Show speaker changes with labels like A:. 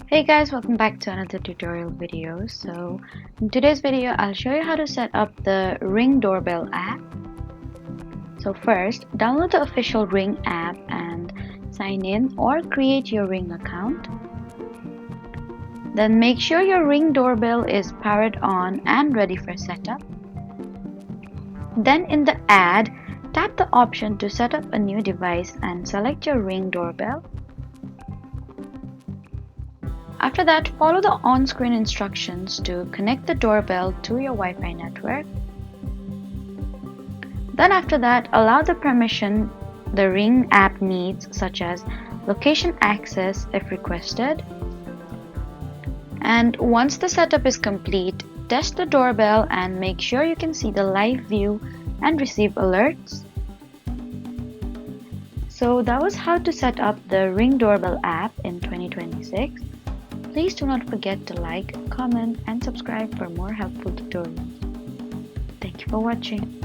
A: Hey guys, welcome back to another tutorial video. So in today's video I'll show you how to set up the Ring Doorbell app. So first, download the official Ring app and sign in or create your Ring account. Then make sure your Ring doorbell is powered on and ready for setup. Then in the ad, tap the option to set up a new device and select your Ring doorbell. After that, follow the on-screen instructions to connect the doorbell to your Wi-Fi network. Then after that, allow the permission the Ring app needs, such as location access if requested. And once the setup is complete, test the doorbell and make sure you can see the live view and receive alerts. So that was how to set up the Ring Doorbell app in 2026. Please do not forget to like, comment, and subscribe for more helpful tutorials. Thank you for watching.